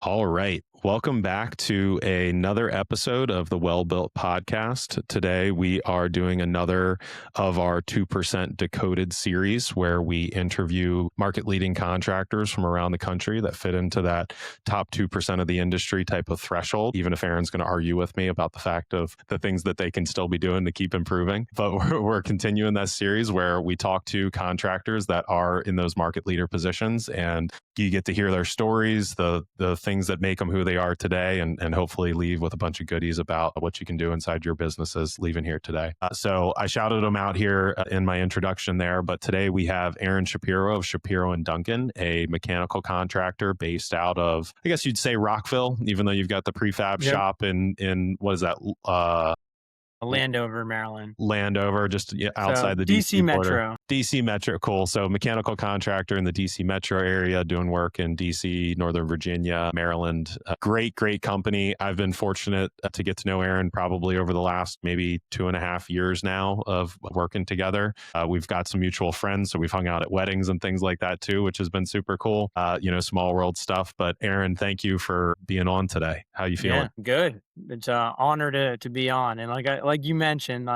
All right. Welcome back to another episode of the Well Built podcast. Today, we are doing another of our 2% Decoded series where we interview market leading contractors from around the country that fit into that top 2% of the industry type of threshold, even if Aaron's going to argue with me about the fact of the things that they can still be doing to keep improving. But we're continuing that series where we talk to contractors that are in those market leader positions, and you get to hear their stories, the things that make them who they are today, and hopefully leave with a bunch of goodies about what you can do inside your businesses leaving here today. So I shouted them out here in my introduction there, but today we have Aaron Shapiro of Shapiro Duncan, a mechanical contractor based out of, I guess you'd say Rockville, even though you've got the prefab shop in what is that? Landover, Maryland. Landover, just outside the DC Metro. border. DC Metro, cool. So mechanical contractor in the DC Metro area, doing work in DC, Northern Virginia, Maryland. Great company. I've been fortunate to get to know Aaron probably over the last maybe 2.5 years now of working together. We've got some mutual friends, so we've hung out at weddings and things like that too, which has been super cool. Small world stuff. But Aaron, thank you for being on today. How you feeling? Yeah, good. It's an honor to be on. And like you mentioned,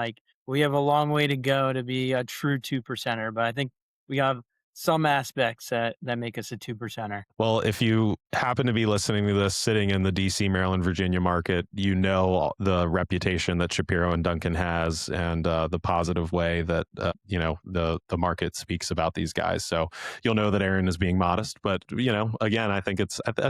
we have a long way to go to be a true 2%er, but I think we have some aspects that make us a 2%er. Well, if you happen to be listening to this sitting in the DC, Maryland, Virginia market, you know the reputation that Shapiro and Duncan has, and the positive way that the market speaks about these guys. So you'll know that Aaron is being modest, but again, I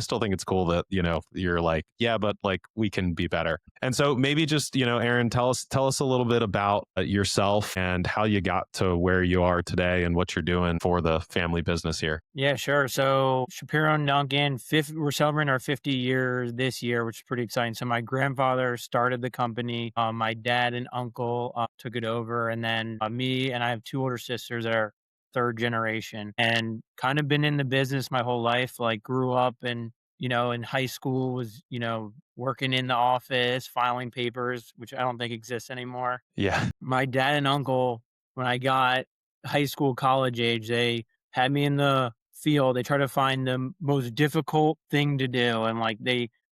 still think it's cool that you're like, yeah, but like we can be better. And so maybe just Aaron, tell us a little bit about yourself and how you got to where you are today and what you're doing for the family business here. Yeah, sure. So Shapiro and Duncan, we're celebrating our 50 years this year, which is pretty exciting. So my grandfather started the company. My dad and uncle took it over. And then me and I have two older sisters that are third generation, and kind of been in the business my whole life. Like grew up and, in high school was, working in the office, filing papers, which I don't think exists anymore. Yeah. My dad and uncle, when I got high school, college age, they had me in the field. They tried to find the most difficult thing to do. And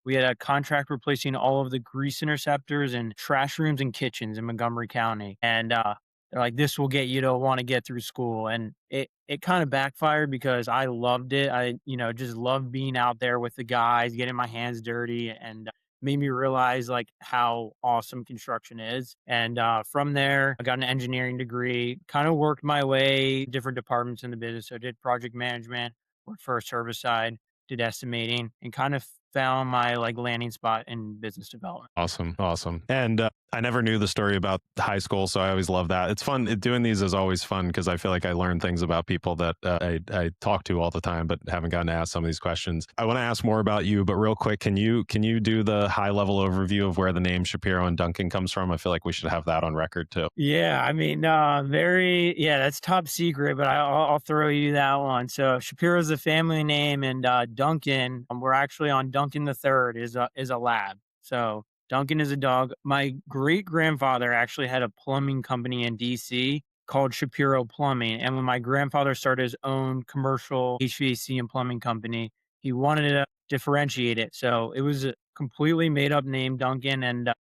we had a contract replacing all of the grease interceptors and trash rooms and kitchens in Montgomery County. And they're like, this will get you to want to get through school. And it kind of backfired because I loved it. I, just loved being out there with the guys, getting my hands dirty, and made me realize how awesome construction is. And from there, I got an engineering degree, kind of worked my way different departments in the business. So I did project management, worked for a service side, did estimating, and kind of found my landing spot in business development. Awesome. And I never knew the story about high school, so I always love that. It's fun. Doing these is always fun because I feel like I learn things about people that I talk to all the time, but haven't gotten to ask some of these questions. I want to ask more about you, but real quick, can you do the high level overview of where the name Shapiro and Duncan comes from? I feel like we should have that on record too. Yeah, I mean, that's top secret, but I'll throw you that one. So Shapiro is a family name, and Duncan, we're actually on Duncan the Third is a lab. So Duncan is a dog. My great grandfather actually had a plumbing company in DC called Shapiro Plumbing. And when my grandfather started his own commercial HVAC and plumbing company, he wanted to differentiate it. So it was a completely made up name, Duncan. And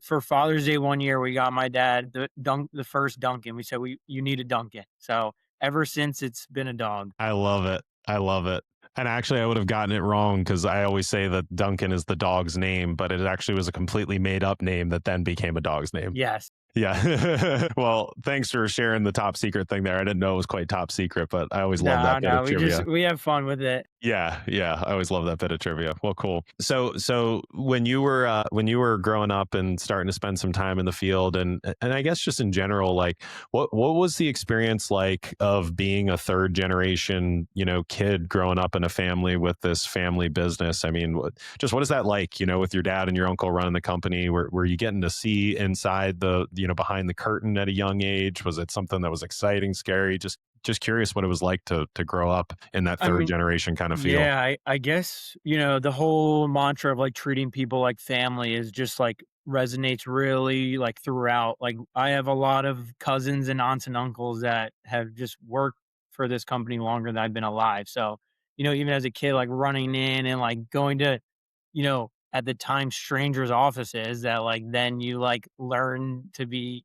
for Father's Day one year, we got my dad the first Duncan. We said, you need a Duncan. So ever since, it's been a dog. I love it. And actually, I would have gotten it wrong because I always say that Duncan is the dog's name, but it actually was a completely made up name that then became a dog's name. Yes. Yeah. Well, thanks for sharing the top secret thing there. I didn't know it was quite top secret, but I always love that bit of trivia. We have fun with it. Yeah. I always love that bit of trivia. Well, cool. So when you were growing up and starting to spend some time in the field, and I guess just in general, like what was the experience like of being a third generation, kid growing up in a family with this family business? I mean, what is that like, with your dad and your uncle running the company? Were you getting to see inside the behind the curtain at a young age? Was it something that was exciting, scary? Just curious what it was like to grow up in that third generation kind of feel. Yeah, I guess, the whole mantra of treating people like family is just resonates really throughout. I have a lot of cousins and aunts and uncles that have just worked for this company longer than I've been alive. So, even as a kid, like running in and like going to, at the time strangers' offices that like then you like learn to be,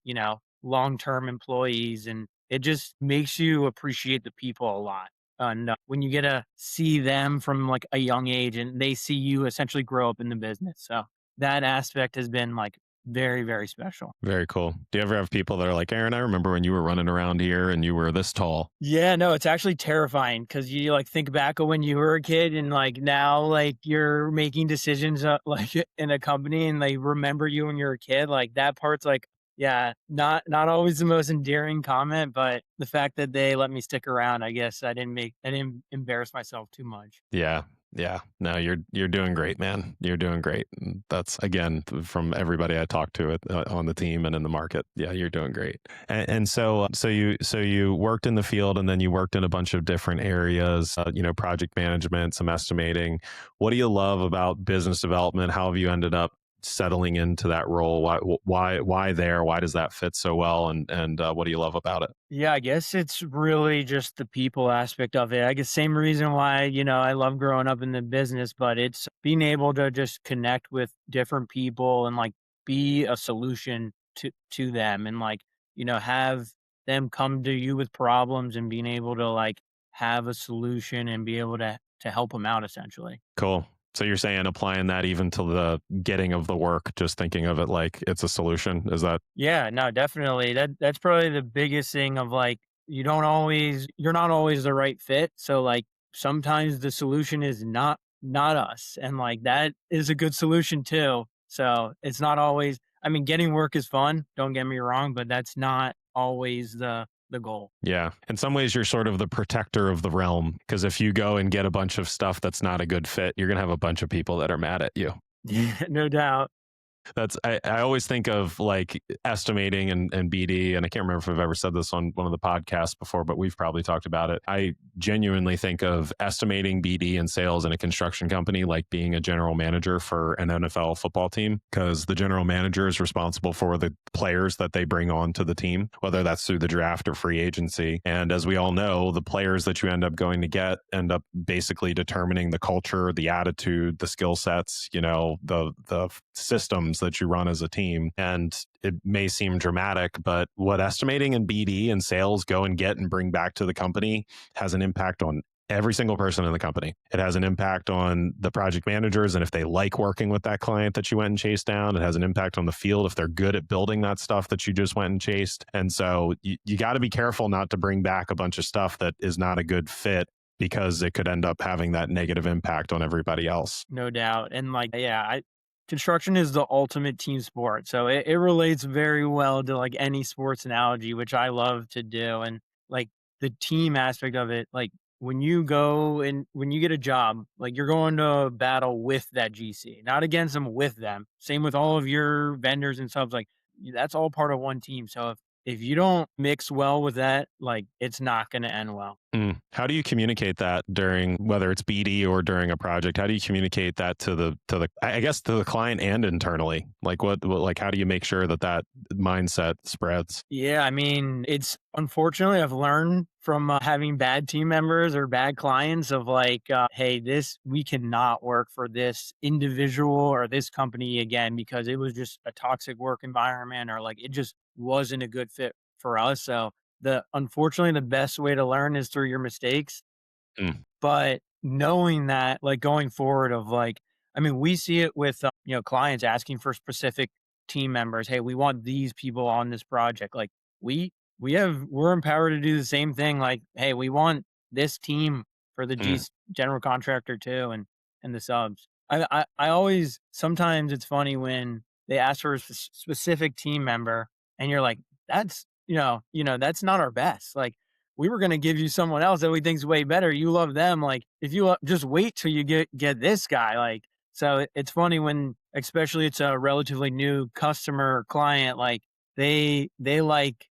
long-term employees, and it just makes you appreciate the people a lot. And when you get to see them from like a young age and they see you essentially grow up in the business. So that aspect has been like very, very special. Very cool. Do you ever have people that are like, Aaron, I remember when you were running around here and you were this tall? Yeah, no, it's actually terrifying because you like think back of when you were a kid and like now like you're making decisions like in a company and they remember you when you're a kid. Like that part's like, yeah, not always the most endearing comment, but the fact that they let me stick around, I guess I didn't embarrass myself too much. Yeah. Yeah. No, you're doing great, man. You're doing great. And that's again from everybody I talked to on the team and in the market. Yeah, you're doing great. And so you worked in the field and then you worked in a bunch of different areas, project management, some estimating. What do you love about business development? How have you ended up settling into that role? Why there? Why does that fit so well? And what do you love about it? Yeah, I guess it's really just the people aspect of it. I guess same reason why, I love growing up in the business, but it's being able to just connect with different people and like be a solution to them and like, have them come to you with problems and being able to like have a solution and be able to help them out essentially. Cool. So you're saying applying that even to the getting of the work, just thinking of it like it's a solution. Is that Yeah, no, definitely. That's probably the biggest thing of like you're not always the right fit. So like sometimes the solution is not us. And like that is a good solution too. So it's not always I mean getting work is fun, don't get me wrong, but that's not always the goal. yeah. In some ways, you're sort of the protector of the realm because if you go and get a bunch of stuff that's not a good fit, you're going to have a bunch of people that are mad at you. Yeah, no doubt. That's I always think of like estimating and BD, and I can't remember if I've ever said this on one of the podcasts before, but we've probably talked about it. I genuinely think of estimating BD and sales in a construction company like being a general manager for an NFL football team, because the general manager is responsible for the players that they bring on to the team, whether that's through the draft or free agency. And as we all know, the players that you end up going to get end up basically determining the culture, the attitude, the skill sets, the systems that you run as a team. And it may seem dramatic, but what estimating and BD and sales go and get and bring back to the company has an impact on every single person in the company. It has an impact on the project managers and if they like working with that client that you went and chased down. It has an impact on the field if they're good at building that stuff that you just went and chased. And so you got to be careful not to bring back a bunch of stuff that is not a good fit, because it could end up having that negative impact on everybody else. No doubt. And like, yeah, construction is the ultimate team sport. So it relates very well to like any sports analogy, which I love to do. And like the team aspect of it, like when you go and when you get a job, like you're going to battle with that GC, not against them, with them. Same with all of your vendors and subs. Like that's all part of one team. So if you don't mix well with that, like it's not going to end well. How do you communicate that during, whether it's BD or during a project? How do you communicate that to the I guess to the client and internally? Like like how do you make sure that mindset spreads? Yeah, I mean, it's unfortunately I've learned from having bad team members or bad clients of like, hey, this we cannot work for this individual or this company again because it was just a toxic work environment or like it just wasn't a good fit for us. So the unfortunately the best way to learn is through your mistakes. Mm, But knowing that, like, going forward of, like I mean, we see it with, clients asking for specific team members, "Hey, we want these people on this project." Like, we we're empowered to do the same thing, like, "Hey, we want this team for the mm, general contractor too and the subs." I always sometimes it's funny when they ask for a specific team member and you're like, "That's" "that's not our best." Like, we were gonna give you someone else that we think's way better. You love them. Like, if you just wait till you get this guy. Like, so it's funny when, especially it's a relatively new customer or client, like they like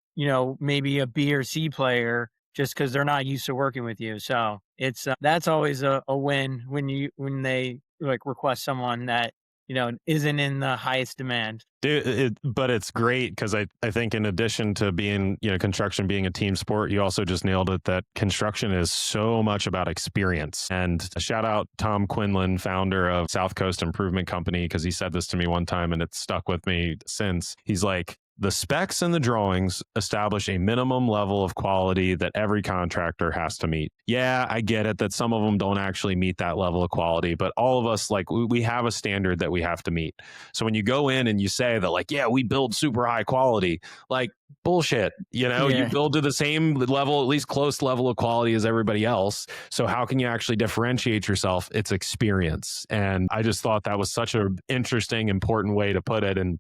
maybe a B or C player just because they're not used to working with you. So it's that's always a win when they like request someone that isn't in the highest demand. But it's great because I think in addition to being, construction being a team sport, you also just nailed it that construction is so much about experience. And shout out Tom Quinlan, founder of South Coast Improvement Company, because he said this to me one time and it's stuck with me since. He's like, the specs and the drawings establish a minimum level of quality that every contractor has to meet. Yeah, I get it that some of them don't actually meet that level of quality, but all of us, like, we have a standard that we have to meet. So when you go in and you say that, like, yeah, we build super high quality, like, bullshit, you Yeah. build to the same level, at least close level of quality as everybody else. So how can you actually differentiate yourself? It's experience. And I just thought that was such an interesting, important way to put it. And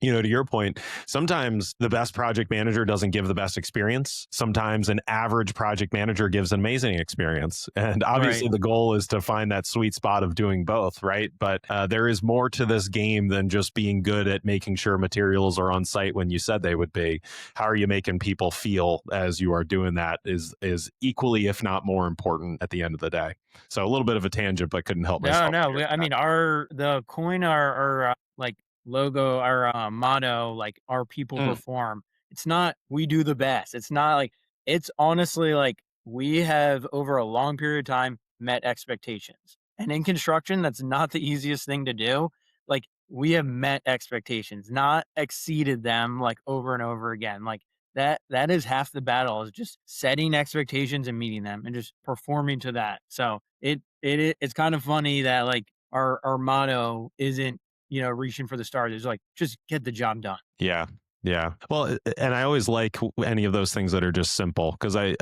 to your point, sometimes the best project manager doesn't give the best experience. Sometimes an average project manager gives an amazing experience. And obviously Right. the goal is to find that sweet spot of doing both, right? But there is more to this game than just being good at making sure materials are on site when you said they would be. How are you making people feel as you are doing that is equally, if not more important at the end of the day. So a little bit of a tangent, but couldn't help No, myself no. here. I mean, the coin, our like logo, our motto, like our people Mm, perform. It's not we do the best. It's not like it's honestly like we have over a long period of time met expectations. And in construction, that's not the easiest thing to do. Like we have met expectations, not exceeded them like over and over again. Like that is half the battle is just setting expectations and meeting them and just performing to that. So it's kind of funny that like our motto isn't, reaching for the stars. It's like just get the job done. yeah. Yeah. Well, and I always like any of those things that are just simple because I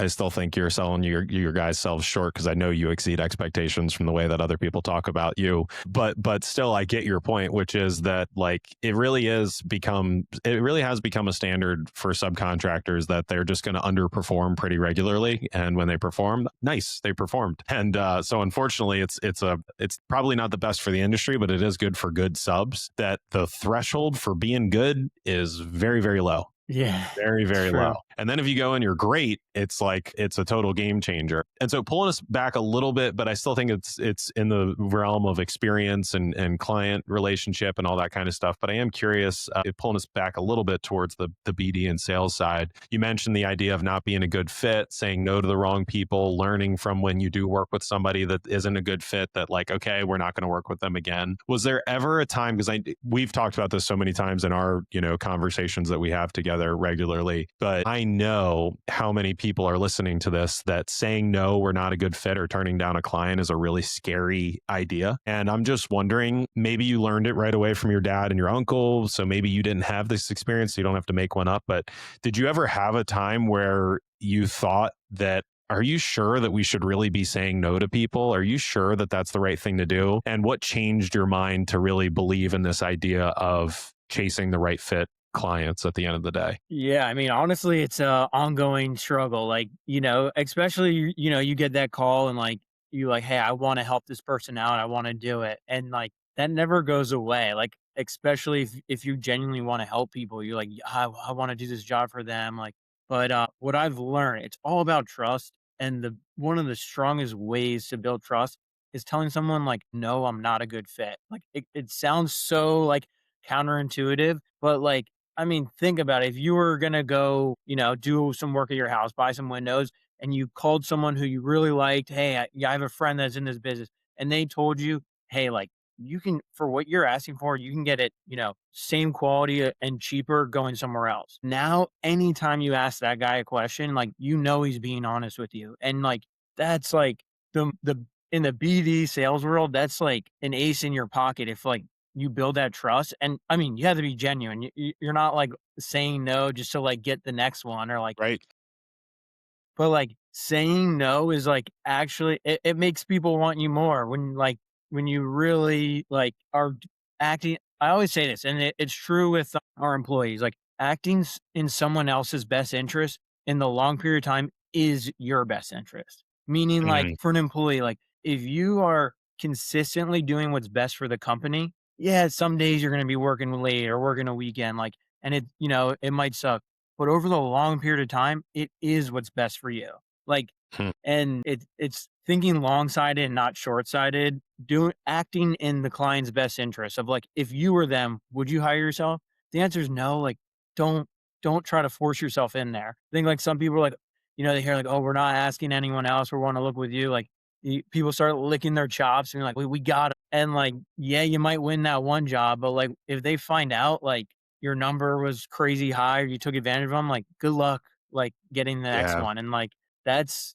still think you're selling your guys' selves short because I know you exceed expectations from the way that other people talk about you. But still, I get your point, which is that like it really has become a standard for subcontractors that they're just going to underperform pretty regularly, and when they perform, nice, they performed. And so unfortunately, it's probably not the best for the industry, but it is good for good subs. That the threshold for being good is very, very low. Yeah, Very, very low. true. And then if you go and you're great, it's like it's a total game changer. And so pulling us back a little bit, but I still think it's in the realm of experience and client relationship and all that kind of stuff. But I am curious, pulling us back a little bit towards the BD and sales side. You mentioned the idea of not being a good fit, saying no to the wrong people, learning from when you do work with somebody that isn't a good fit, that like, okay, we're not going to work with them again. Was there ever a time, because we've talked about this so many times in our, conversations that we have together regularly, but I know how many people are listening to this that saying no, we're not a good fit or turning down a client is a really scary idea. And I'm just wondering, maybe you learned it right away from your dad and your uncle. So maybe you didn't have this experience. So you don't have to make one up. But did you ever have a time where you thought that, are you sure that we should really be saying no to people? Are you sure that that's the right thing to do? And what changed your mind to really believe in this idea of chasing the right fit clients at the end of the day? Yeah, I mean, honestly, it's a ongoing struggle. Like, especially you get that call and like you like, hey, I want to help this person out. I want to do it, and like that never goes away. Like, especially if you genuinely want to help people, you're like, I want to do this job for them. Like, but what I've learned, it's all about trust, and the one of the strongest ways to build trust is telling someone like, no, I'm not a good fit. Like, it sounds so like counterintuitive, but like I mean, think about it. If you were gonna go, do some work at your house, buy some windows, and you called someone who you really liked, hey, yeah, I have a friend that's in this business, and they told you, hey, like you can for what you're asking for, you can get it, same quality and cheaper going somewhere else. Now, anytime you ask that guy a question, like he's being honest with you, and like that's like the in the BD sales world, that's like an ace in your pocket if like you build that trust. And I mean, you have to be genuine. You're not like saying no just to like get the next one or like, Right. but like saying no is like actually it makes people want you more when you really like are acting. I always say this, and it's true with our employees. Like acting in someone else's best interest in the long period of time is your best interest. Meaning, like Mm, for an employee, like if you are consistently doing what's best for the company, yeah, some days you're going to be working late or working a weekend, like, and it might suck, but over the long period of time, it is what's best for you. Like, hmm. and it's thinking long-sighted and not short-sighted acting in the client's best interest of like, if you were them, would you hire yourself? The answer is no. Like, don't don't try to force yourself in there. I think like some people are like, they hear like, oh, we're not asking anyone else. We want to look with you. Like people start licking their chops and you're like, we got it. And like, yeah, you might win that one job, but like if they find out like your number was crazy high or you took advantage of them, like good luck like getting the next Yeah. one. And like that's,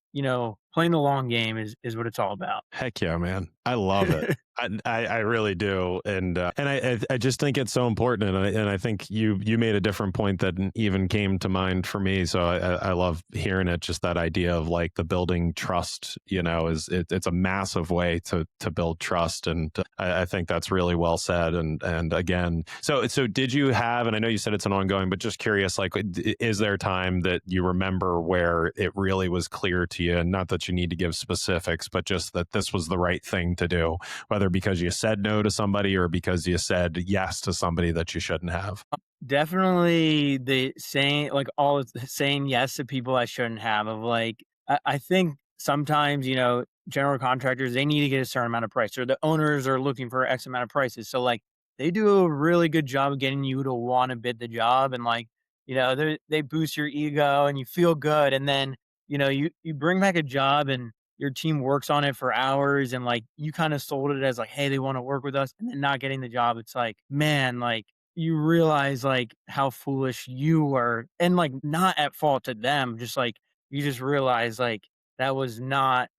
playing the long game is what it's all about. Heck yeah, man. I love it. I really do, and I just think it's so important, and I think you made a different point that even came to mind for me. So I love hearing it. Just that idea of like the building trust, it's a massive way to build trust, and I think that's really well said. And again, so did you have? And I know you said it's an ongoing, but just curious, like, is there a time that you remember where it really was clear to you, and not that you need to give specifics, but just that this was the right thing to do, whether because you said no to somebody or because you said yes to somebody that you shouldn't have? Definitely the saying like all of the saying yes to people I shouldn't have of like I think sometimes, general contractors they need to get a certain amount of price or the owners are looking for X amount of prices. So like they do a really good job of getting you to want to bid the job and like, they boost your ego and you feel good. And then, you bring back a job and your team works on it for hours and like you kind of sold it as like, hey, they want to work with us and then not getting the job. It's like, man, like you realize like how foolish you were and like not at fault to them. Just like you just realize like that was not,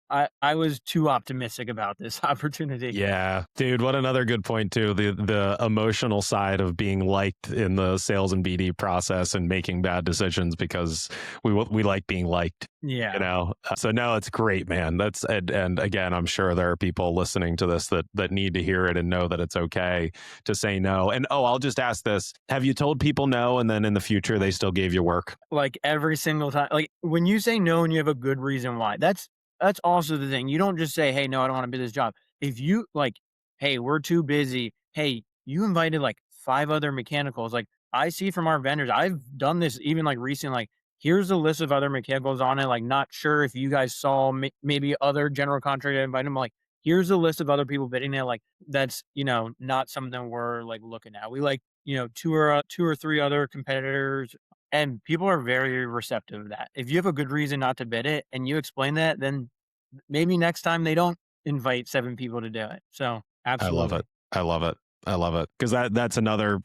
I was too optimistic about this opportunity. Yeah, dude, what another good point too. The emotional side of being liked in the sales and BD process and making bad decisions because we like being liked. Yeah. So no, it's great, man. And again, I'm sure there are people listening to this that need to hear it and know that it's okay to say no. And I'll just ask this: have you told people no, and then in the future they still gave you work? Like every single time. Like when you say no and you have a good reason why, that's also the thing. You don't just say, "Hey, no, I don't want to do this job." If you like, "Hey, we're too busy." Hey, you invited like 5 other mechanicals. Like I see from our vendors, I've done this even like recently. Like, here's a list of other mechanicals on it. Like, not sure if you guys saw maybe other general contractor invite them. Like, here's a list of other people bidding it. Like, that's not something we're like looking at. We like 2 or 3 other competitors and people are very receptive to that. If you have a good reason not to bid it and you explain that, then maybe next time they don't invite 7 people to do it. So, I love it. absolutely. I love it. I love it because that's another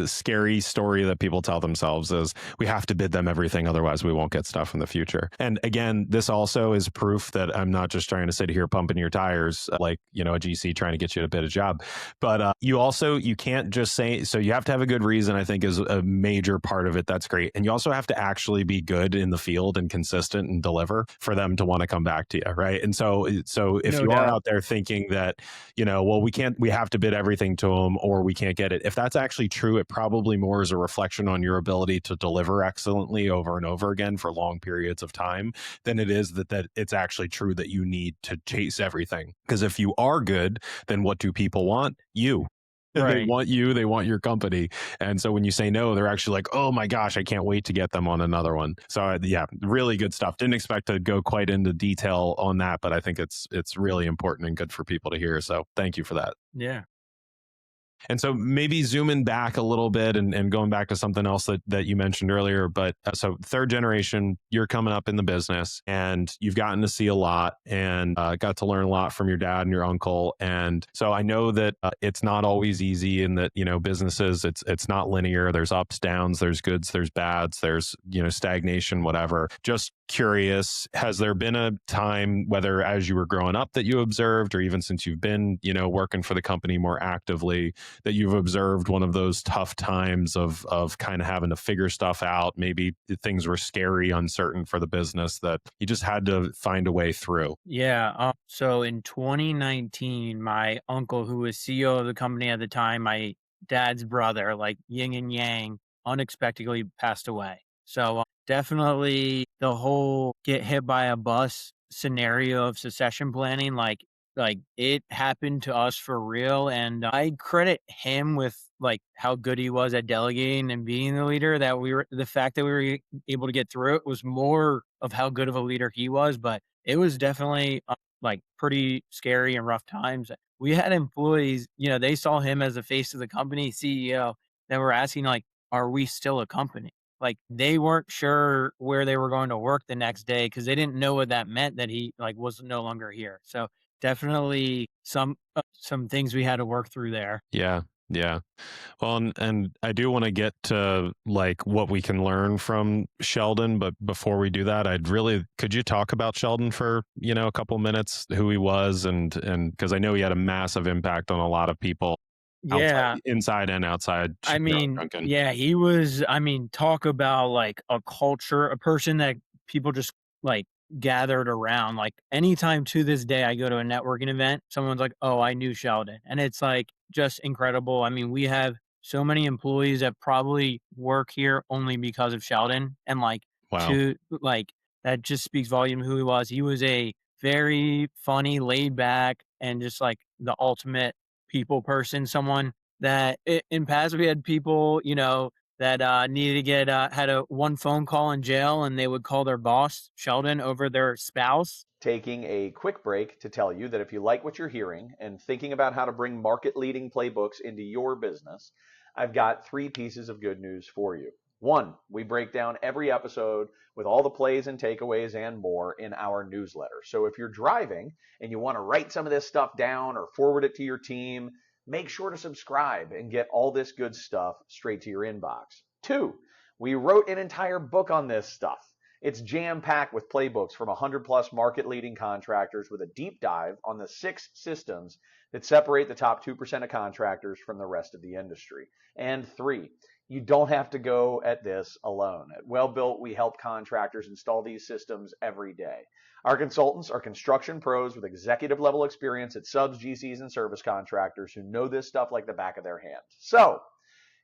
scary story that people tell themselves is we have to bid them everything, otherwise we won't get stuff in the future. And again, this also is proof that I'm not just trying to sit here pumping your tires like a GC trying to get you to bid a job, but you can't just say. So you have to have a good reason. I think is a major part of it. That's great, and you also have to actually be good in the field and consistent and deliver for them to want to come back to you, right? And so if No you are doubt. out there thinking that well, we have to bid everything to them or we can't get it. If that's actually true, it probably more is a reflection on your ability to deliver excellently over and over again for long periods of time than it is that it's actually true that you need to chase everything. Because if you are good, then what do people want? You. They Right. want you, they want your company. And so when you say no, they're actually like, oh my gosh, I can't wait to get them on another one. So yeah, really good stuff. Didn't expect to go quite into detail on that, but I think it's really important and good for people to hear. So thank you for that. Yeah. And so maybe zooming back a little bit and going back to something else that you mentioned earlier, but so third generation, you're coming up in the business and you've gotten to see a lot and got to learn a lot from your dad and your uncle. And so I know that it's not always easy in that, businesses, it's not linear. There's ups, downs, there's goods, there's bads, there's, stagnation, whatever. Just curious, has there been a time, whether as you were growing up that you observed, or even since you've been, working for the company more actively, that you've observed one of those tough times of kind of having to figure stuff out? Maybe things were scary, uncertain for the business that you just had to find a way through. Yeah. So in 2019, my uncle, who was CEO of the company at the time, my dad's brother, like yin and yang, unexpectedly passed away. So definitely the whole get hit by a bus scenario of succession planning, like it happened to us for real. And I credit him with like how good he was at delegating and being the leader. The fact that we were able to get through it was more of how good of a leader he was, but it was definitely like pretty scary and rough times. We had employees, they saw him as the face of the company, CEO, that were asking like, "Are we still a company?" Like they weren't sure where they were going to work the next day because they didn't know what that meant that he like was no longer here. So definitely some things we had to work through there. Yeah. Yeah. Well, and I do want to get to like what we can learn from Sheldon, but before we do that, could you talk about Sheldon for, a couple minutes, who he was and because I know he had a massive impact on a lot of people outside, Yeah. inside and outside I Shapiro mean, Duncan. yeah, talk about like a culture, a person that people just like gathered around. Like anytime to this day I go to a networking event, someone's like, "Oh, I knew Sheldon." And it's like just incredible. I mean, we have so many employees that probably work here only because of Sheldon and Wow. to like that just speaks volume who he was. He was a very funny, laid back, and just like the ultimate people person, someone that in past we had people, that needed to get had a one phone call in jail, and they would call their boss Sheldon over their spouse. Taking a quick break to tell you that if you like what you're hearing and thinking about how to bring market leading playbooks into your business, I've got 3 pieces of good news for you. One, we break down every episode with all the plays and takeaways and more in our newsletter. So if you're driving and you want to write some of this stuff down or forward it to your team, make sure to subscribe and get all this good stuff straight to your inbox. Two, we wrote an entire book on this stuff. It's jam-packed with playbooks from 100 plus market-leading contractors with a deep dive on the 6 systems that separate the top 2% of contractors from the rest of the industry. And 3, you don't have to go at this alone. At Well Built, we help contractors install these systems every day. Our consultants are construction pros with executive level experience at subs, GCs, and service contractors who know this stuff like the back of their hand. So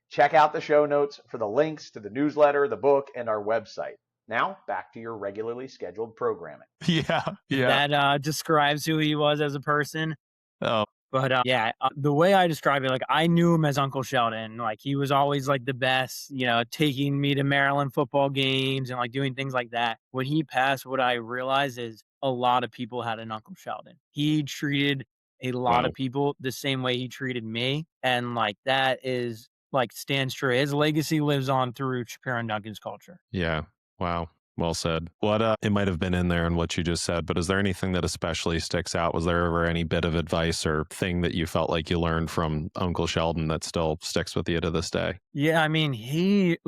check out the show notes for the links to the newsletter, the book, and our website. Now, back to your regularly scheduled programming. Yeah. Yeah. That describes who he was as a person. Oh, But yeah, the way I describe it, like I knew him as Uncle Sheldon. Like he was always like the best, taking me to Maryland football games and like doing things like that. When he passed, what I realized is a lot of people had an Uncle Sheldon. He treated a lot wow. of people the same way he treated me, and like that is like stands true. His legacy lives on through Shapiro and Duncan's culture. Yeah. Wow. Well said. It might have been in there in what you just said, but is there anything that especially sticks out? Was there ever any bit of advice or thing that you felt like you learned from Uncle Sheldon that still sticks with you to this day? Yeah, I mean, he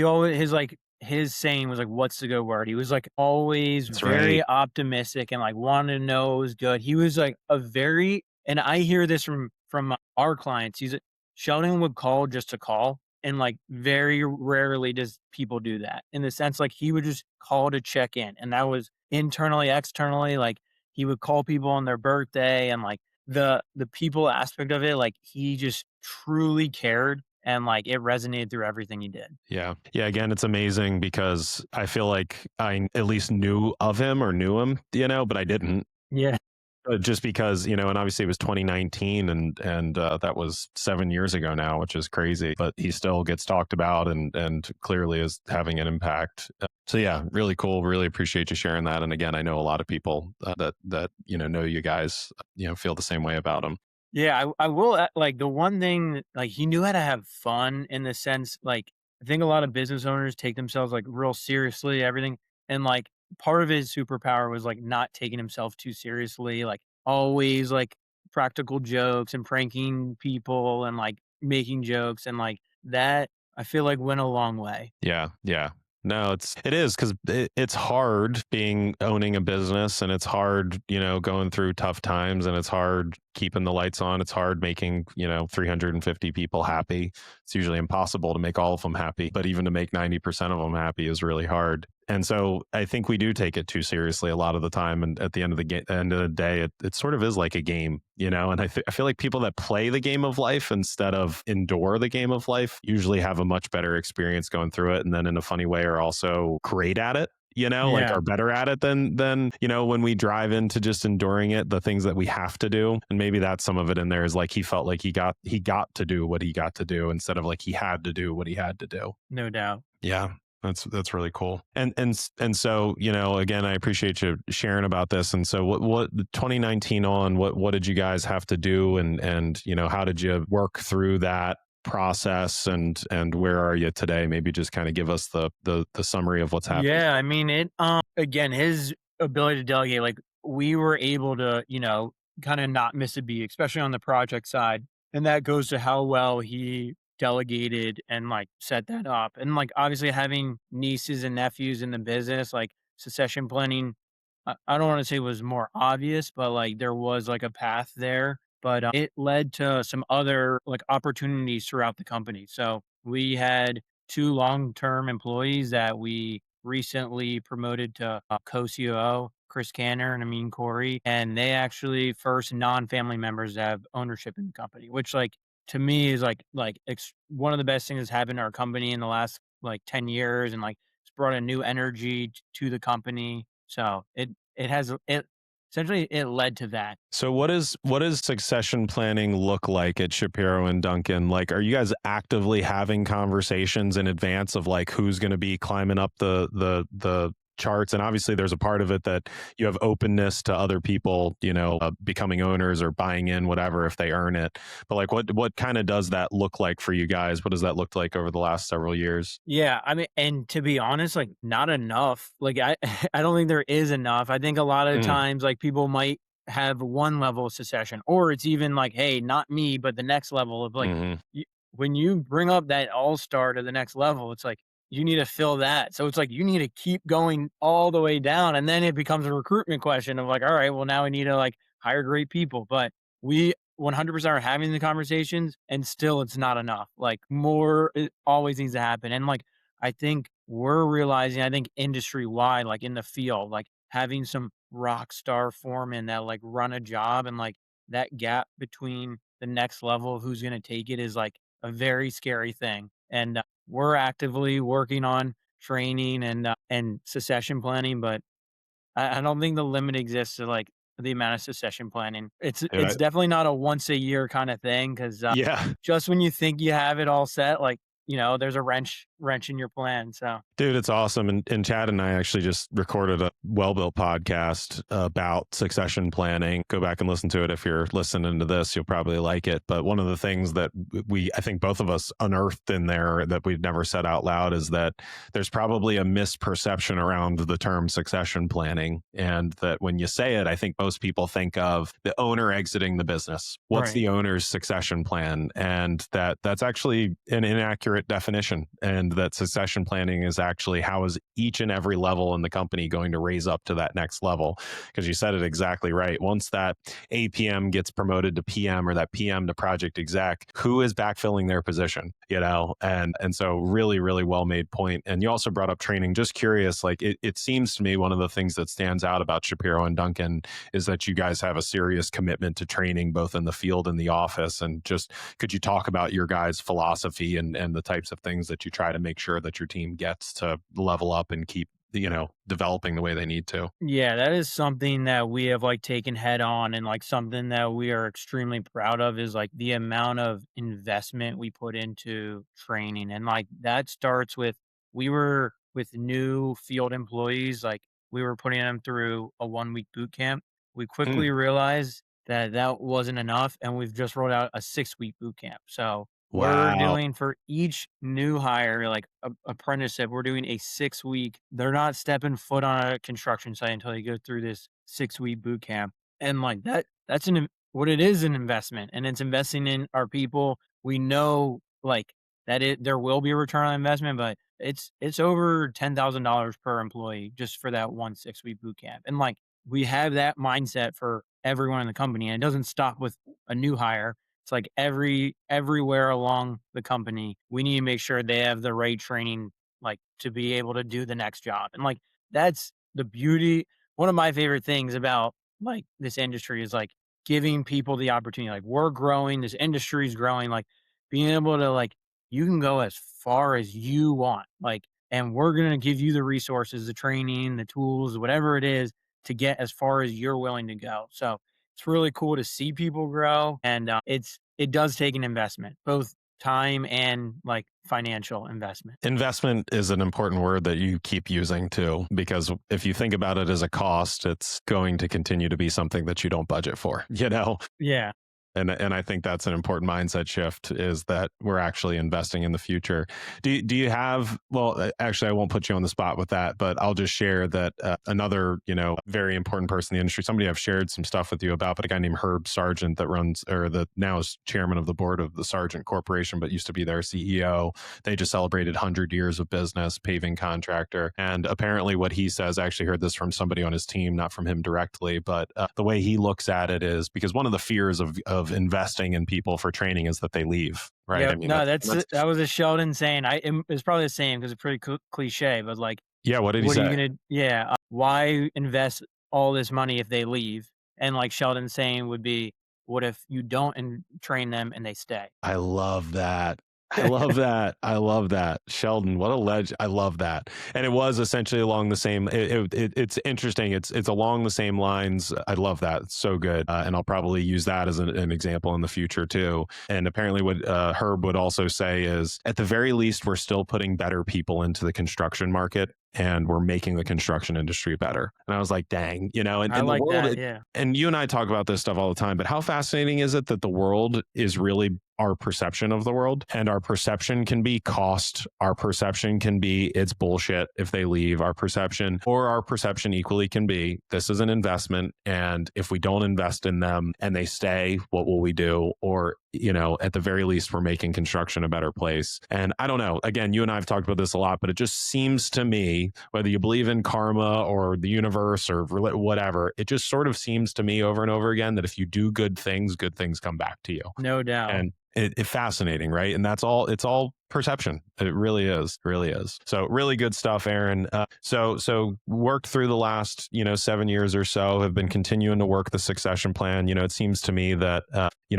always his saying was like, "What's the good word?" He was like always That's right. very optimistic and like wanted to know it was good. He was like a very, and I hear this from our clients. Sheldon would call just to call, and like very rarely does people do that. In the sense, like he would just call to check in, and that was internally, externally. Like he would call people on their birthday, and like the people aspect of it, like he just truly cared and like it resonated through everything he did. Yeah. Yeah. Again, it's amazing because I feel like I at least knew of him or knew him, but I didn't. Yeah. Just because, and obviously it was 2019 and that was 7 years ago now, which is crazy, but he still gets talked about and clearly is having an impact. So yeah, really cool. Really appreciate you sharing that. And again, I know a lot of people that know you guys, feel the same way about him. Yeah, I will like the one thing like he knew how to have fun in the sense like I think a lot of business owners take themselves like real seriously everything and like part of his superpower was like not taking himself too seriously, like always like practical jokes and pranking people and like making jokes and like that I feel like went a long way. Yeah, yeah. No, it is because it's hard owning a business, and it's hard, going through tough times, and it's hard keeping the lights on. It's hard making 350 people happy. It's usually impossible to make all of them happy, but even to make 90% of them happy is really hard. And so I think we do take it too seriously a lot of the time. And at the end of the day, it sort of is like a game, And I feel like people that play the game of life instead of endure the game of life usually have a much better experience going through it. And then in a funny way are also great at it. Like Yeah. are better at it than when we drive into just enduring it, the things that we have to do. And maybe that's some of it in there is like he felt like he got to do what he got to do instead of like he had to do what he had to do. No doubt. Yeah. That's really cool. And so, again, I appreciate you sharing about this. And so what 2019 on, what did you guys have to do, and how did you work through that process, and where are you today? Maybe just kind of give us the summary of what's happened. Yeah, I mean it again, his ability to delegate, like we were able to, kind of not miss a beat, especially on the project side. And that goes to how well he delegated and like set that up. And like obviously having nieces and nephews in the business, like succession planning, I don't want to say was more obvious, but like there was like a path there. But it led to some other like opportunities throughout the company. So we had two long-term employees that we recently promoted to co-COO, Chris Canner and Amin Corey, and they actually first non-family members to have ownership in the company, which like to me is one of the best things that's happened to our company in the last like 10 years, and like it's brought a new energy to the company. So it essentially it led to that. So what does succession planning look like at Shapiro and Duncan? Like, are you guys actively having conversations in advance of like who's going to be climbing up the charts? And obviously there's a part of it that you have openness to other people, becoming owners or buying in, whatever, if they earn it. But like, what kind of does that look like for you guys? What does that look like over the last several years? Yeah, I mean, and to be honest, like not enough. Like I, I don't think there is enough. I think a lot of Mm, times, like people might have one level of secession, or it's even like, hey, not me, but the next level of like, hmm when you bring up that all star to the next level, it's like you need to fill that. So it's like you need to keep going all the way down, and then it becomes a recruitment question of like, all right, well now we need to like hire great people, but we 100% are having the conversations and still it's not enough. Like more it always needs to happen. And like I think we're realizing, I think industry wide, like in the field, like having some rock star foremen that like run a job, and like that gap between the next level of who's going to take it is like a very scary thing. And we're actively working on training and succession planning, but I don't think the limit exists to like the amount of succession planning. Dude, It's definitely not a once a year kind of thing, because yeah. just when you think you have it all set, like there's a wrench in your plan. So Dude, it's awesome. And Chad and I actually just recorded a well built podcast about succession planning. Go back and listen to it. If you're listening to this, you'll probably like it. But one of the things that I think both of us unearthed in there that we've never said out loud is that there's probably a misperception around the term succession planning. And that when you say it, I think most people think of the owner exiting the business. What's right, the owner's succession plan? And that's actually an inaccurate definition. And that succession planning is actually how is each and every level in the company going to raise up to that next level, because you said it exactly right. Once that APM gets promoted to PM, or that PM to project exec, who is backfilling their position, and so really well made point. And you also brought up training. Just curious, like it seems to me one of the things that stands out about Shapiro and Duncan is that you guys have a serious commitment to training both in the field and the office. And just could you talk about your guys' philosophy and the types of things that you try to make sure that your team gets to level up and keep developing the way they need to? yeah, that is something that we have like taken head on, and like something that we are extremely proud of is like the amount of investment we put into training. And like that starts with, we were with new field employees, like we were putting them through a 1 week boot camp. We Mm, quickly realized that that wasn't enough, and we've just rolled out a 6 week boot camp. So we're wow. doing for each new hire, like apprenticeship, we're doing a 6 week. They're not stepping foot on a construction site until they go through this 6 week boot camp. And like that's what it is, an investment, and it's investing in our people. We know like that there will be a return on investment, but it's over $10,000 per employee just for that one 6 week boot camp. And like we have that mindset for everyone in the company, and it doesn't stop with a new hire. It's like everywhere along the company, we need to make sure they have the right training, like to be able to do the next job. And like that's the beauty. One of my favorite things about like this industry is like giving people the opportunity. Like we're growing, this industry is growing. Like being able to like you can go as far as you want. Like, and we're gonna give you the resources, the training, the tools, whatever it is, to get as far as you're willing to go. So it's really cool to see people grow, and it does take an investment, both time and like financial investment. Investment is an important word that you keep using too, because if you think about it as a cost, it's going to continue to be something that you don't budget for, you know? Yeah. And I think that's an important mindset shift, is that we're actually investing in the future. Do you have, well, actually, I won't put you on the spot with that, but I'll just share that another, very important person in the industry, somebody I've shared some stuff with you about, but a guy named Herb Sargent that runs, or the now is chairman of the board of the Sargent Corporation, but used to be their CEO. They just celebrated 100 years of business, paving contractor. And apparently what he says, I actually heard this from somebody on his team, not from him directly, but the way he looks at it is, because one of the fears of investing in people for training is that they leave, right? Yep. I mean, No, that's that was a Sheldon saying. It's probably the same because it's pretty cliche, but like, yeah. What did he what are you say? gonna? Yeah, why invest all this money if they leave? And like Sheldon saying would be, what if you don't train them and they stay? I love that. I love that. I love that. Sheldon, what a legend. I love that. And it was essentially along the same, it's interesting. It's along the same lines. I love that. It's so good. And I'll probably use that as an example in the future too. And apparently what Herb would also say is, at the very least, we're still putting better people into the construction market, and we're making the construction industry better. And I was like, dang, and, I and the like world, that. Yeah. and you and I talk about this stuff all the time, but how fascinating is it that the world is really our perception of the world, and our perception can be cost. Our perception can be it's bullshit if they leave. Our perception equally can be this is an investment. And if we don't invest in them and they stay, what will we do? Or, at the very least, we're making construction a better place. And I don't know, again, you and I have talked about this a lot, but it just seems to me, whether you believe in karma or the universe or whatever, it just sort of seems to me over and over again that if you do good things come back to you. No doubt. And it's fascinating, right? And it's all perception. It really is. So really good stuff, Aaron. So worked through the last 7 years or so, have been continuing to work the succession plan. It seems to me that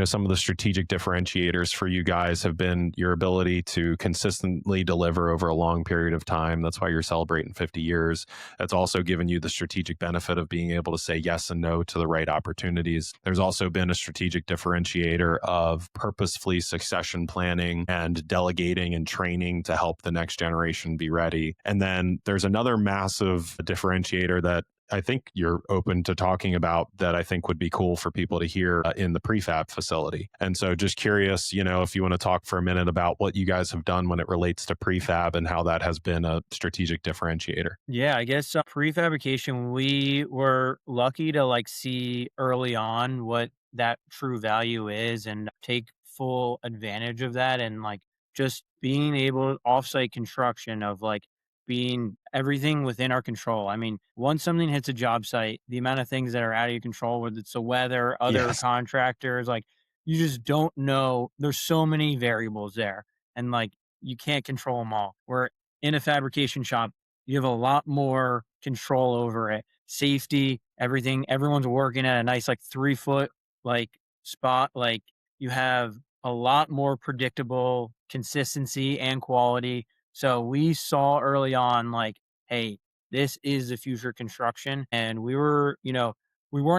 some of the strategic differentiators for you guys have been your ability to consistently deliver over a long period of time. That's why you're celebrating 50 years. That's also given you the strategic benefit of being able to say yes and no to the right opportunities. There's also been a strategic differentiator of purposefully succession planning and delegating and training to help the next generation be ready. And then there's another massive differentiator that I think you're open to talking about that I think would be cool for people to hear in the prefab facility. And so just curious, if you want to talk for a minute about what you guys have done when it relates to prefab and how that has been a strategic differentiator. Yeah, I guess prefabrication, we were lucky to like see early on what that true value is and take full advantage of that, and like just being able offsite construction of like being everything within our control. I mean, once something hits a job site, the amount of things that are out of your control, whether it's the weather, other Yes. contractors, like you just don't know. There's so many variables there, and like you can't control them all. We're in a fabrication shop, you have a lot more control over it. Safety, everything, everyone's working at a nice like 3 foot like spot. Like you have a lot more predictable consistency and quality. So we saw early on like, hey, this is the future construction. And we weren't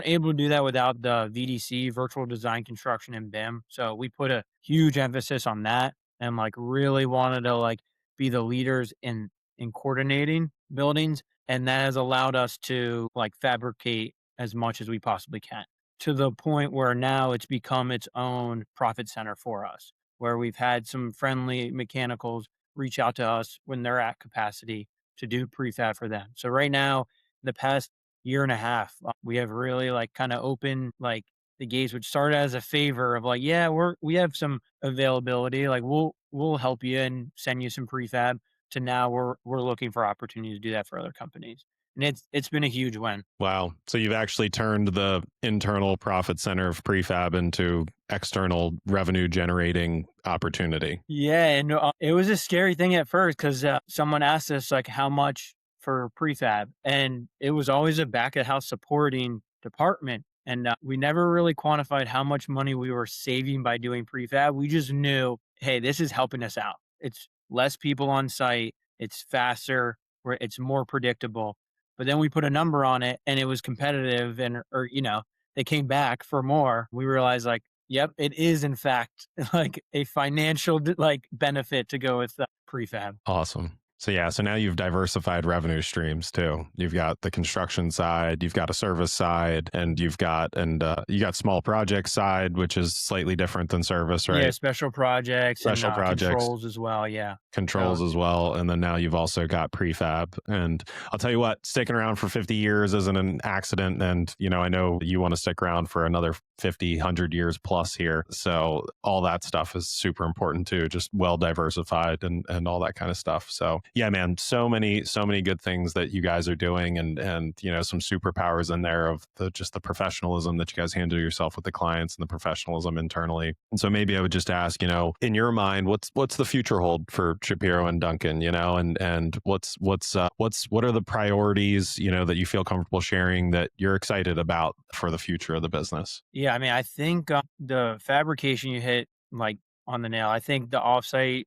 able to do that without the VDC, virtual design construction, and BIM. So we put a huge emphasis on that and like really wanted to like be the leaders in coordinating buildings, and that has allowed us to like fabricate as much as we possibly can, to the point where now it's become its own profit center for us, where we've had some friendly mechanicals reach out to us when they're at capacity to do prefab for them. So right now, the past year and a half, we have really like kind of open like the gates, which started as a favor of like, yeah, we have some availability, like we'll help you and send you some prefab, to now we're looking for opportunities to do that for other companies. And it's been a huge win. Wow. So you've actually turned the internal profit center of prefab into external revenue generating opportunity. Yeah, and it was a scary thing at first because someone asked us like how much for prefab, and it was always a back of house supporting department, and we never really quantified how much money we were saving by doing prefab. We just knew, hey, this is helping us out. It's less people on site, it's faster, where it's more predictable. But then we put a number on it, and it was competitive, and or they came back for more. We realized like, Yep, it is in fact like a financial like benefit to go with prefab. Awesome. So yeah, so now you've diversified revenue streams too. You've got the construction side, you've got a service side, and you got small project side, which is slightly different than service, Yeah, right? special projects and Special projects, controls as well. Yeah. controls So as well, and then now you've also got prefab. And I'll tell you what, sticking around for 50 years isn't an accident. And I know you want to stick around for another 50, 100 years plus here, so all that stuff is super important too, just well diversified and all that kind of stuff. So yeah, man, so many good things that you guys are doing, and some superpowers in there of the professionalism that you guys handle yourself with the clients and the professionalism internally. And so maybe I would just ask, in your mind, what's the future hold for Shapiro and Duncan, and what are the priorities, that you feel comfortable sharing that you're excited about for the future of the business? yeah, I mean, I think the fabrication you hit like on the nail. I think the offsite,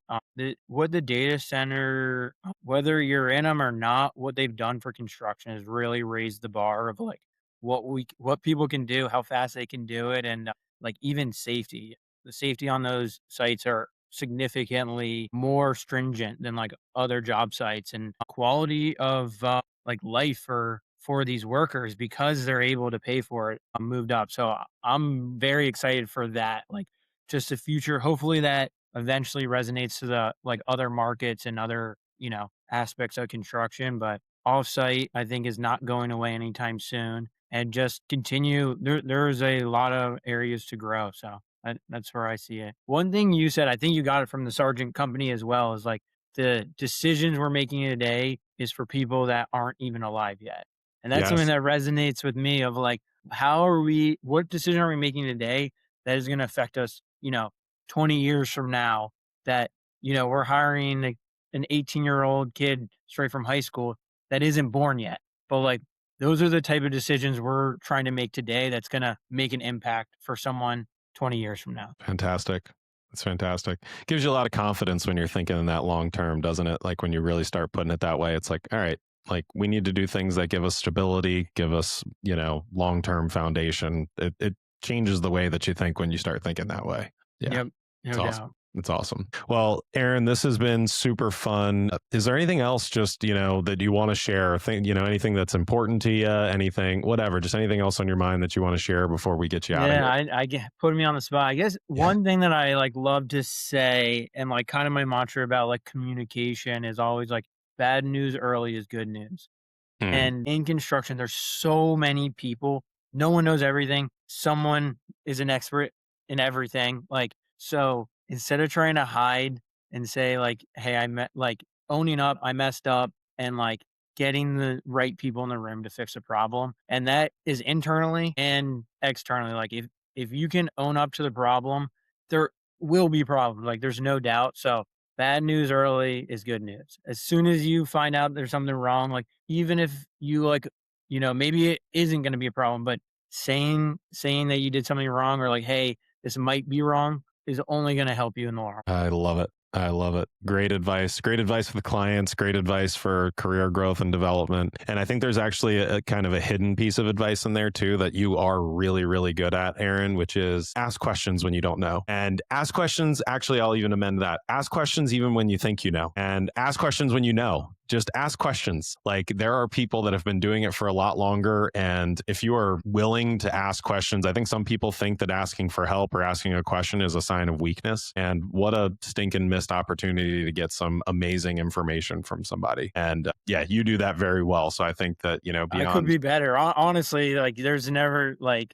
what the data center, whether you're in them or not, what they've done for construction has really raised the bar of like what people can do, how fast they can do it, and like even safety. The safety on those sites are significantly more stringent than like other job sites, and quality of like life for these workers because they're able to pay for it moved up. So I'm very excited for that. Like just the future. Hopefully that eventually resonates to the like other markets and other, aspects of construction. But offsite, I think, is not going away anytime soon. And just continue. There's a lot of areas to grow. So that's where I see it. One thing you said, I think you got it from the Sargent Company as well, is like the decisions we're making today is for people that aren't even alive yet. And that's something Yes. that resonates with me of like, what decision are we making today that is going to affect us, 20 years from now that, we're hiring like an 18-year-old kid straight from high school that isn't born yet. But like, those are the type of decisions we're trying to make today that's going to make an impact for someone 20 years from now. Fantastic. That's fantastic. Gives you a lot of confidence when you're thinking in that long term, doesn't it? Like when you really start putting it that way, it's like, all right, like we need to do things that give us stability, give us, long term foundation. It changes the way that you think when you start thinking that way. Yeah. Yep. It's No awesome. doubt. It's awesome. Well, Aaron, this has been super fun. Is there anything else just, that you want to share? Think, anything that's important to you, anything, whatever, just anything else on your mind that you want to share before we get you out of Yeah, here? I get putting me on the spot. I guess Yeah. one thing that I like love to say and like kind of my mantra about like communication is always like bad news early is good news. Mm, And in construction, there's so many people. No one knows everything. Someone is an expert in everything. Like, so instead of trying to hide and say, like, hey, like owning up, I messed up, and like getting the right people in the room to fix a problem. And that is internally and externally. Like, if you can own up to the problem, there will be problems. Like, there's no doubt. So, bad news early is good news. As soon as you find out there's something wrong, like even if you like, maybe it isn't going to be a problem, but saying that you did something wrong or like, hey, this might be wrong is only going to help you in the long run. I love it. I love it. Great advice. Great advice for the clients. Great advice for career growth and development. And I think there's actually a kind of a hidden piece of advice in there too that you are really, really good at, Aaron, which is ask questions when you don't know. And ask questions, actually, I'll even amend that. Ask questions even when you think you know. And ask questions when you know. Just ask questions. Like there are people that have been doing it for a lot longer. And if you are willing to ask questions, I think some people think that asking for help or asking a question is a sign of weakness. And what a stinking missed opportunity to get some amazing information from somebody. And yeah, you do that very well. So I think that, I could beyond, be better. Honestly, like there's never like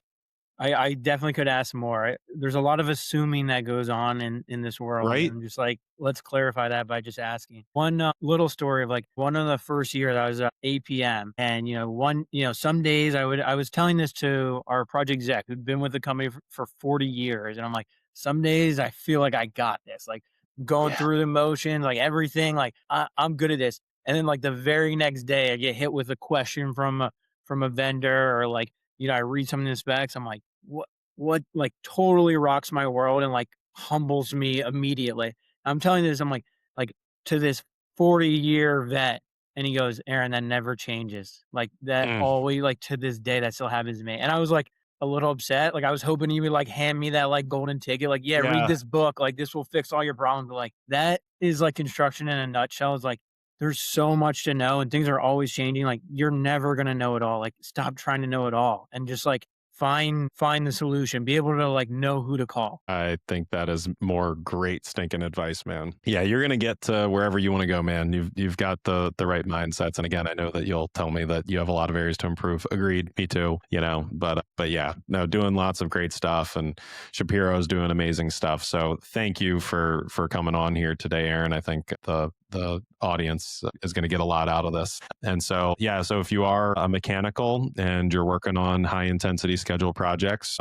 I definitely could ask more. There's a lot of assuming that goes on in this world, and right? I'm just like, let's clarify that by just asking. One little story of like one of the first year that I was at APM, and some days I was telling this to our project exec who'd been with the company for 40 years, and I'm like, some days I feel like I got this, like going Yeah. through the motions, like everything, like I'm good at this, and then like the very next day I get hit with a question from a vendor or like I read some of the specs. I'm like, what like totally rocks my world and like humbles me immediately. I'm telling you this, I'm like to this 40-year vet. And he goes, Aaron, that never changes. Like that Mm, always like to this day that still happens to me. And I was like, a little upset. Like I was hoping he would like hand me that like golden ticket, like, yeah, read Yeah. this book, like this will fix all your problems. But like that is like construction in a nutshell. Is like there's so much to know and things are always changing. Like you're never gonna know it all. Like stop trying to know it all and just like find the solution. Be able to like know who to call. I think that is more great stinking advice, man. Yeah, you're gonna get to wherever you want to go, man. You've got the right mindsets, and again, I know that you'll tell me that you have a lot of areas to improve. Agreed, me too. But yeah, no, doing lots of great stuff, and Shapiro's doing amazing stuff. So thank you for coming on here today, Aaron. I think the audience is going to get a lot out of this. And so, yeah, so if you are a mechanical and you're working on high intensity schedule projects,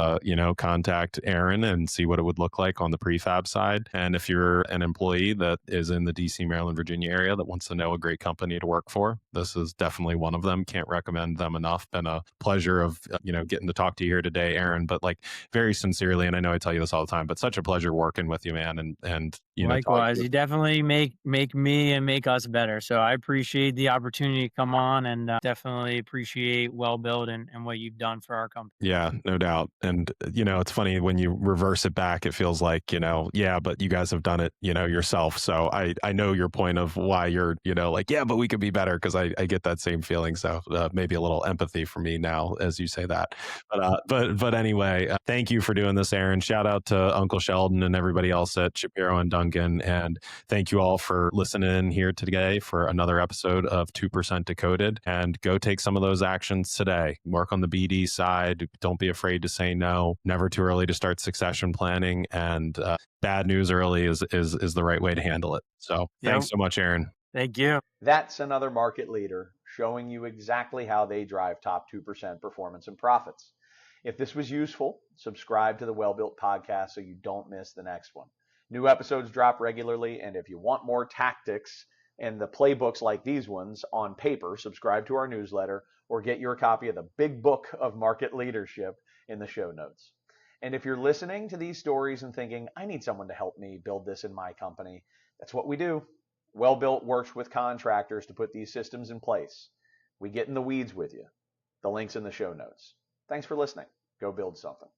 contact Aaron and see what it would look like on the prefab side. And if you're an employee that is in the DC, Maryland, Virginia area that wants to know a great company to work for, this is definitely one of them. Can't recommend them enough. Been a pleasure of, getting to talk to you here today, Aaron, but like very sincerely, and I know I tell you this all the time, but such a pleasure working with you, man. And Likewise, you definitely make me and make us better. So I appreciate the opportunity to come on, and definitely appreciate Well Built and what you've done for our company. Yeah, no doubt. And, it's funny when you reverse it back, it feels like, yeah, but you guys have done it, yourself. So I know your point of why you're, like, yeah, but we could be better because I get that same feeling. So maybe a little empathy for me now as you say that. But anyway, thank you for doing this, Aaron. Shout out to Uncle Sheldon and everybody else at Shapiro and Duncan. And thank you all for listening here today for another episode of 2% Decoded. And go take some of those actions today. Work on the BD side. Don't be afraid to say no. Never too early to start succession planning. And bad news early is the right way to handle it. So thanks so much, Aaron. Thank you. That's another market leader showing you exactly how they drive top 2% performance and profits. If this was useful, subscribe to the Well Built podcast so you don't miss the next one. New episodes drop regularly, and if you want more tactics and the playbooks like these ones on paper, subscribe to our newsletter or get your copy of the Big Book of Market Leadership in the show notes. And if you're listening to these stories and thinking, I need someone to help me build this in my company, that's what we do. Well Built works with contractors to put these systems in place. We get in the weeds with you. The link's in the show notes. Thanks for listening. Go build something.